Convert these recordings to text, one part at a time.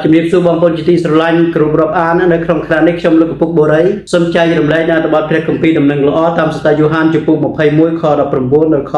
ជំរាបសួរបងប្អូនជាទីស្រឡាញ់គ្រប់រាប់អាននៅក្នុងខណ្ឌនេះខ្ញុំលោកឪពុកបូរីសូមចែករំលែកនៅតបព្រះគម្ពីរដំណឹងល្អតាមសតាយូហានចំពោះ21ខ19ដល់ខ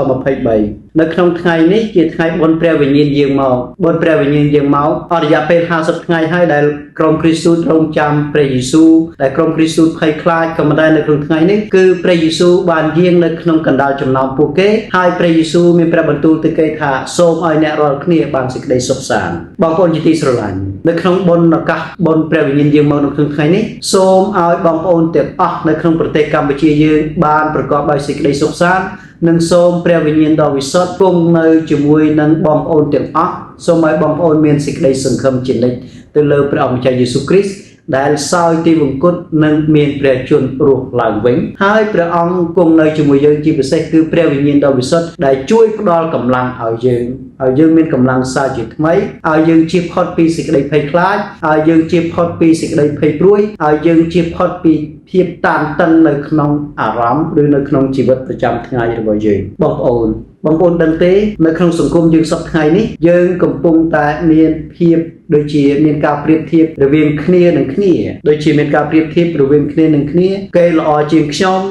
23នៅក្នុងថ្ងៃនេះជាថ្ងៃបុណ្យព្រះវិញ្ញាណយាងមកបុណ្យព្រះវិញ្ញាណយាងមកអស់រយៈពេល50ថ្ងៃហើយដែលក្រុមគ្រីស្ទរងចាំព្រះយេស៊ូវដែលក្រុមគ្រីស្ទភ័យខ្លាចក៏មិនដែរនៅក្នុងថ្ងៃនេះគឺព្រះយេស៊ូវបានយាងនៅក្នុងកណ្ដាលចំណោមពួកគេហើយព្រះយេស៊ូវមានព្រះបន្ទូលទៅគេថាសូមឲ្យអ្នករាល់គ្នាបានសេចក្តីសុខសាន្តបងប្អូនជាទីស្រឡាញ់នៅក្នុងបុណ្យឱកាសបុណ្យព្រះវិញ្ញាណយាងមកនៅក្នុងថ្ងៃនេះសូមឲ្យបងប្អូនទាំងអស់នៅក្នុងប្រទេសកម្ពុជាយើងបានប្រកបដោយសេចក្តីសុខសាន្តនិងសូមព្រះវិញ្ញាណដ៏វិសុទ្ធគង់នៅជាមួយនឹងបងប្អូនទាំងអស់សូមឲ្យបងប្អូនមានសេចក្តីសង្ឃឹមជានិច្ចទៅលើព្រះអង្គម្ចាស់យេស៊ូវគ្រីស្ទដែលសោយទីវង្គតនិងមានព្រះជន្មរស់ឡើងវិញហើយព្រះអង្គគង់នៅជាមួយយើងជាពិសេសគឺព្រះវិញ្ញាណដ៏វិសុទ្ធដែលជួយផ្ដល់កម្លាំងឲ្យយើងមានកម្លាំងសាជាថ្មីឲ្យយើងជៀសផុតពីសេចក្តីភ័យខ្លាចឲ្យយើងជៀសផុតពីសេចក្តីភ័យព្រួយឲ្យយើងជៀសផុតពីភាពតានតឹងនៅក្នុងអារម្មណ៍ឬនៅក្នុងជីវិតប្រចាំថ្ងៃរបស់យើងបងប្អូនដឹងទេនៅក្នុងសង្គមយើងសប្តាហ៍ថ្ងៃនេះយើងកំពុងតែមានភាពដូចជាមានការប្រៀបធៀបរវាងគ្នានឹងគ្នាដូចជាមានការប្រៀបធៀបរវាងគ្នានឹងគ្នាគេល្អជាងខ្ញុំ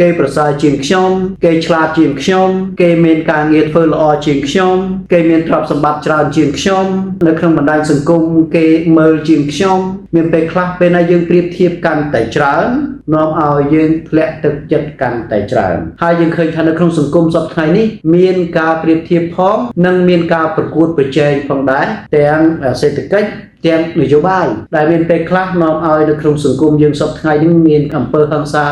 គេប្រសើរជាងខ្ញុំគេឆ្លាតជាងខ្ញុំគេមានការងារធ្វើល្អជាងខ្ញុំគេមានទ្រព្យសម្បត្តិច្រើនជាងខ្ញុំនៅក្នុងបណ្ដាញសង្គមគេមើលជាងខ្ញុំមានពេលខ្លះពេលណាយើងប្រៀបធៀបកាន់តែច្រើននាំឲ្យយើងធ្លាក់ទឹកចិត្តកាន់តែច្រើនហើយយើងឃើញថានៅក្នុងសង្គមសប្តាហ៍ថ្ងៃនេះមានការប្រៀបធៀបផងនិងមានការប្រកួតប្រជែងផងដែរទាំងសេដ្ឋកិច្ចទាំងនយោបាយដែលមានពេលខ្លះនាំឲ្យនៅក្នុងសង្គមយើងសប្តាហ៍ថ្ងៃនេះមានអំពើហិង្សា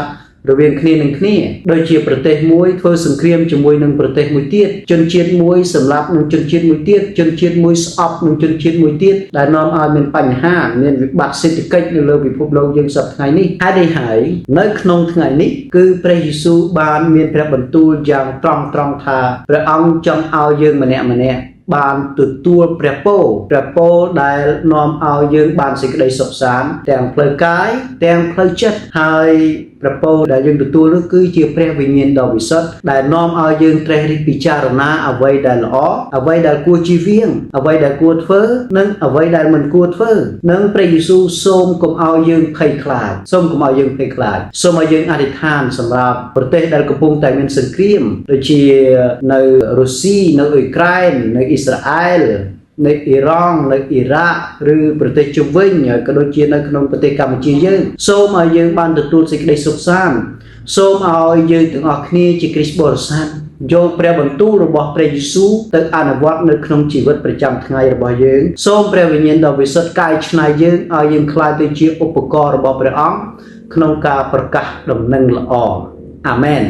រវាងគ្នានឹងគ្នាដូចជាប្រទេសមួយធ្វើសង្គ្រាមជាមួយនឹងប្រទេសមួយទៀតជនជាតិមួយសម្លាប់នឹងជនជាតិមួយទៀតជនជាតិមួយស្អប់នឹងជនជាតិមួយទៀតដែលនាំឲ្យមានបញ្ហាមានវិបត្តិសេដ្ឋកិច្ចនៅលើពិភពលោកយើងសប្តាហ៍ថ្ងៃនេះហេតុនេះហើយនៅក្នុងថ្ងៃនេះគឺព្រះយេស៊ូវបានមានព្រះបន្ទូលយ៉ាងត្រង់ថាព្រះអង្គចង់ឲ្យយើងម្នាក់បានទទួលព្រះពរដែលនាំឲ្យយើងបានសេចក្តីសុខសាន្តទាំងផ្លូវកាយទាំងផ្លូវចិត្តហើយព្រះពរដែលយើងទទួលនោះគឺជាព្រះវិញ្ញាណដ៏វិសុទ្ធដែលនាំឲ្យយើងត្រិះរិះពិចារណាអ្វីដែលល្អអ្វីដែលគួរជៀសវាងអ្វីដែលគួរធ្វើនិងអ្វីដែលមិនគួរធ្វើនិងព្រះយេស៊ូវសូមកុំឲ្យយើងភ័យខ្លាចសូមឲ្យយើងអធិដ្ឋានសម្រាប់ប្រទេសដែលកំពុងតែមានសង្គ្រាមដូចជានៅរុស្ស៊ីនៅអ៊ុយក្រែននៅអ៊ីស្រាអែលនៅអ៊ីរ៉ង់នៅអ៊ីរ៉ាក់ឬប្រទេសជុំវិញក៏ដូចជានៅក្នុងប្រទេសកម្ពុជាយើងសូមឲ្យយើងបានទទួលសេចក្តីសុខសាន្តសូមឲ្យយើងទាំងអស់គ្នាជាគ្រីស្ទបរិស័ទយកព្រះបន្ទូលរបស់ព្រះយេស៊ូវទៅអនុវត្តនៅក្នុងជីវិតប្រចាំថ្ងៃរបស់យើងសូមព្រះវិញ្ញាណដ៏វិសុទ្ធកែច្នៃយើងឲ្យយើងក្លាយទៅជាឧបករណ៍របស់ព្រះអង្គក្នុងការប្រកាសដំណឹងល្អអាមែន